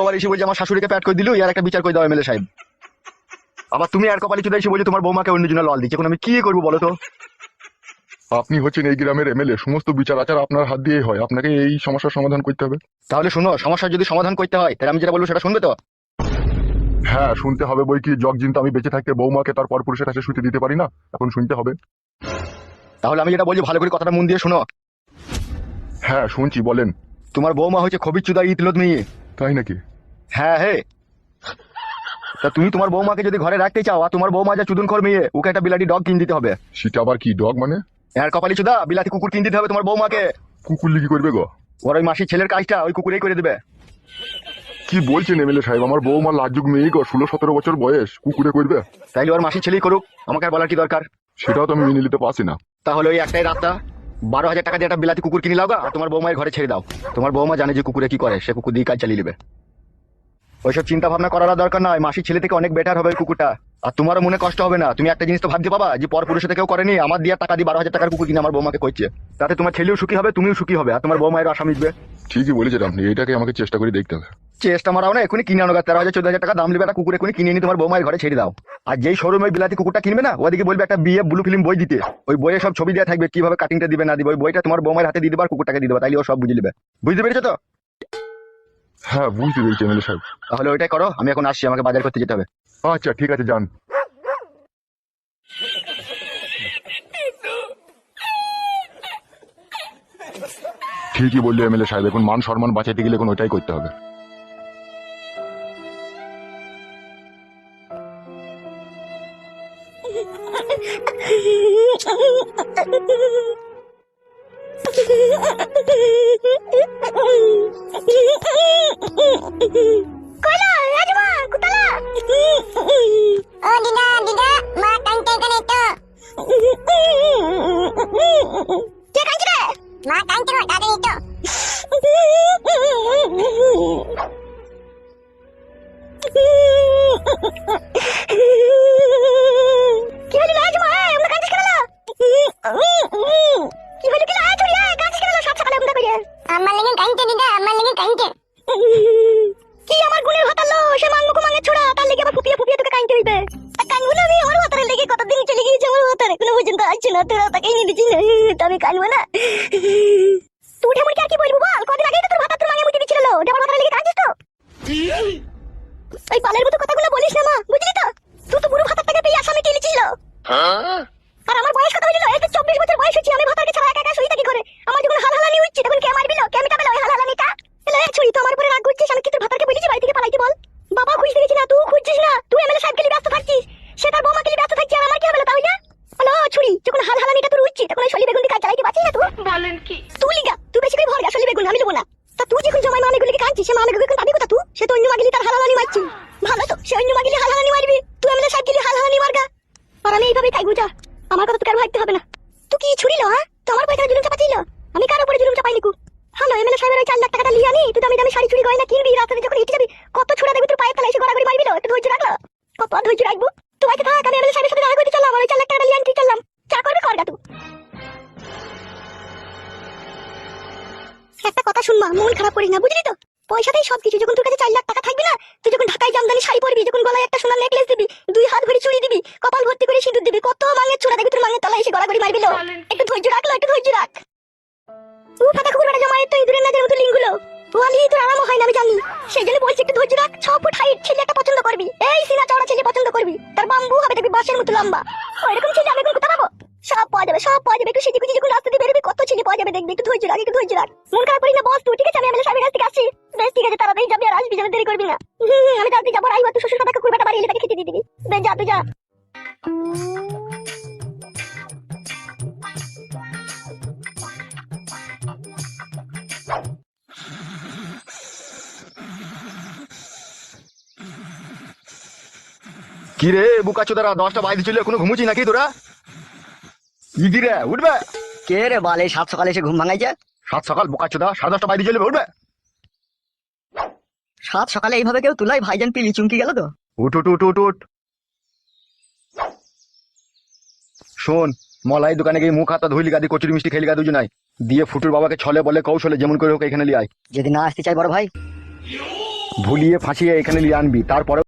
আবার এসে বলছে আমার শাশুড়িকে প্যাট করে দিল, ইয়ার একটা বিচার করে দাও এমএলএ সাহেব। আবার তুমি আর কপালি চুদা এসে বলছো তোমার বৌমাকে অন্যজনের লল দিচ্ছে, এখন আমি কি করবো বলো তো? আপনি হচ্ছেন এই গ্রামের এমএলএ, সমস্ত বিচার আচার আপনার হাত দিয়েই হয়, আপনাকে এই সমস্যার সমাধান করতে হবে। তাহলে শোনো, সমস্যার যদি সমাধান করতে হয় তাহলে আমি যেটা বলবো সেটা শুনবে তো? হ্যাঁ শুনতে হবে বই কি, জগ জিন তো আমি বেঁচে থাকতে বৌমাকে তার পরপুরুষের কাছে শুতে দিতে পারি না, এখন শুনতে হবে। তাহলে আমি যেটা বলছি ভালো করে কথাটা মন দিয়ে শোনো। হ্যাঁ শুনছি, বলেন। তোমার বৌমা হচ্ছে খবির চুদা ইতলত মেয়ে। তাই নাকি? হ্যাঁ হে। তা তুমি তোমার বৌমাকে যদি ঘরে রাখতে চাও, আর তোমার বৌমা যা চুদনখোর মেয়ে, ওকে একটা বিলাটি ডগ কিনে দিতে হবে। সেটা আবার কি ডগ মানে? আর কপালি চুদা বিলাতি কুকুর কিনে দিতে হবে তোমার বৌমাকে। কুকুর লিখি করবে গো? ওর ওই মাসির ছেলের কাজটা ওই কুকুরেই করে দেবে। কি বলছেন এমএলএ সাহেব, আমার বৌমা লাজুক মেয়ে গো, 16-17 বছর বয়স, কুকুরে করবে? তাইলে ওর মাসির ছেলেই করুক, আমাকে আর বলার কি দরকার? সেটাও তো আমি মেনে নিতে পারছি না। তাহলে ওই একটাই রাস্তা, 12,000 টাকা দিয়ে একটা বিলাতি কুকুর কিনে লাও আর তোমার বৌমায়ের ঘরে ছেড়ে দাও। তোমার বৌমা জানে যে কুকুরে কি করে, সে কুকুর দিয়ে কাজ চালিয়ে নেবে। ওইসব চিন্তা ভাবনা করার দরকার নয়, মাসির ছেলে থেকে অনেক বেটার হবে ওই কুকুরটা। আর তোমারও মনে কষ্ট হবে না, তুমি একটা জিনিস তো ভাবতে পাবা যে পর পুরুষে কেউ করেনি, আমার দিয়ে টাকা দিয়ে 12,000 টাকার কুকুর কিনে আমার বৌমাকে করছে। তাতে তোমার ছেলেও সুখী হবে, তুমিও সুখী হবে, আর তোমার বৌমায়ের আশা মিটবে। ঠিকই বলেছেন আপনি, এটাকে আমাকে চেষ্টা করে দেখতে হবে। চেষ্টা মারাও না, এখনই কিনে আনো, 13,000-14,000 টাকা দাম নেবে একটা কুকুর, এখনই কিনে নিয়ে তোমার বৌমায়ের ঘরে ছেড়ে দাও। আর যেই শোরুমে বিলাতি কুকুরটা কিনবে না, ওদিকে বলবে একটা বিয়ে ব্লু ফিল্ম বই দিতে, ওই বইয়ে সব ছবি দেওয়া থাকবে কিভাবে কাটিংটা দিবে না দিবে, ওই বইটা তোমার বৌমায়ের হাতে দিয়ে দেবে আর কুকুরটাকে দিয়ে দেবে, তাইলে ও সব বুঝে নেবে। বুঝতে পেরেছো তো? হ্যাঁ বুঝতে পেরেছি এমএলএ সাহেব। তাহলে ওইটাই করো, আমি এখন আসছি, আমাকে বাজার করতে যেতে হবে। আচ্ছা ঠিক আছে, যান। ঠিকই বললো এমএলএ সাহেব, এখন মান সম্মান বাঁচাইতে গেলে এখন ওইটাই করতে হবে। আমি কানবো না। তুই ঠাকুর কি বলবো বল, কদিন আগেই তো তোর ভাতা তোর মাঙে মুটি দিছিল, ডাবল ভাতা লেগে কাঁদিস তো। এই পালের মতো কথাগুলো বলিস না মা, বুঝলি তো? তুই তো পুরো ভাতার টাকা পেয়ে আসামি টেনেছিল। আর আমার বয়স কত হইল? এই তো 24 বছর বয়স হচ্ছে, আমি ভাতাকে ছাড়া একা একা শুই থাকি করে। আমার যখন হালহালানি হচ্ছে তখন কে মারবিল, কে মিটাবেল ওই হালহালানিটা? এলা ছুরি তো আমার উপরে রাগ করছিস, আমি কি তোর ভাতাকে বলেছি বাড়ি থেকে পালাইতে বল? বাবা খুঁজতে গেছি না, তুই খুঁজছিস না, তুই এমএলএ সাহেবকে নিয়ে ব্যস্ত থাকছিস, সে তার বৌমাকে নিয়ে ব্যস্ত থাকছিস, আর আমার কি হবে তাহলে? হ্যালো ছুরি, যখন হালহালানিটা তোর উঠছে তখন ওই শলি বেগুন দিয়ে কাজ চালাইতে পারছিস না তুই? বলেন কি? তুই লিগা তুই বেশি করে ভরগা শলি বেগুন, আমি নেবো না। তা তুই যখন জমাই মানেগুলিকে কাঁদছিস, সে মানেগুলো পাবি কোথা তুই? সে তো অন্য মাগিলি তার হালহালানি মারছি। ভালো তো, সে অন্য মাগিলি হালহালানি মারবি, তুই এমএলএ সাহেবকে নিয়ে হালহালানি মারগা। আর আমি এইভাবেই থাকবো, যা, আমার কথা তো কারো ভাবতে হবে না। তুই কি ছুরি লো? হ্যাঁ, তোমার পয়সা জুলুম চাপাচ্ছিল, আমি কারো উপরে জুলুম চাপাইনি কু। হ্যালো এমএলএ সাহেবের ওই 4 লাখ টাকাটা লিয়ে আনি, তুই দামি দামি শাড়ি চুড়ি গয়না কিনবি, রাস্তাতে যখন হেঁটে যাবি কত ছোড়া দেখবি তোর পায়ের তলায় এসে গড়াগড়ি মারবিল, একটু ধৈর্য রাখলো। কত ধৈর্য রাখবো? তুই বাইকে থাক, আমি এমএলএ সাহেবের সাথে দেখা করতে চললাম, আর ওই 4 লাখ টাকাটা লিয়ে আনতে চললাম, চা করবি করগা তুই। একটা কথা শুনমা, মন খারাপ করিস না, বুঝলি তো? পয়সাতেই সবকিছু, যখন তোর কাছে 4 লাখ টাকা থাকবে না, তুই যখন ঢাকায় জামদানি শাড়ি পরবি, যখন গলায় একটা সোনার নেকলেস দিবি, 2 হাত ভরি চুড়ি দিবি, কপাল ভর্তি করে সিঁদুর দিবি, কত মাঙের ছোড়া দেখবি তোর মাঙের তলায় এসে গড়াগড়ি মারবিল। একটু ধৈর্য রাখলো, একটু ধৈর্য রাখ। তুই ফাটা কুকুর বেটা জমায়ের তো ইঁদুরের নাজের মতো লিঙ্গুলো, ওয়ালি তোর আরাম হয় না আমি জানি, সেই জন্য বলছি একটু ধৈর্য রাখ। 6 ফুট হাইট ছেলে একটা পছন্দ করবি, এই সিনা চওড়া ছেলে পছন্দ করবি, তার বাম্বু হবে দেখবি বাঁশের মতো লম্বা, ওইরকম ছেলে আমি এখন কোথা পাবো? সব পাওয়া যাবে, সব পাওয়া যাবে, একটু সেজে গুজে যখন রাস্তা দিয়ে বেরোবি কত ছেলে পাওয়া যাবে দেখবি, একটু ধৈর্য রাখ, একটু ধৈর্য রাখ। মন খারাপ করিস না বস তুই, ঠিক আছে? আমি এমএলএ সাহেবের কাছ থেকে আসছি। বেশ ঠিক আছে, তাড়াতাড়ি যাবি আর আসবি, যাবে দেরি করবি না। আমি তাড়াতাড়ি যাবো, আর আইবা তুই শ্বশুর কথা কুকুর বেটা বাড়ি এলে তাকে খেতে দিয়ে দিবি। বেশ যা, তুই যা। কি রে বুকা চোদারা, 10টা বাইরে চলে এখনো ঘুমুচি নাকি তোরা? ইদি রে উঠবে? কে রে বাল, এই 7 সকালে এসে ঘুম ভাঙাইছে? 7 সকাল বুকা চোদা, 10:30 বাইরে চলে উঠবে? 7 সকালে এইভাবে কেউ তুলাই? ভাইজান পিলি চুমকি গেল তো। উঠ উঠ উঠ উঠ উঠ। শোন, মলাই দোকানে গিয়ে মুখ হাত ধুইলি গাদি, কচুরি মিষ্টি খেলি গা দুজনাই দিয়ে ফুটুর বাবাকে ছলে বলে কৌশলে যেমন করে হোক এখানে লিয়ে আয়। যদি না আসতে চাই বড় ভাই? ভুলিয়ে ফাঁসিয়ে এখানে নিয়ে আনবি, তারপরে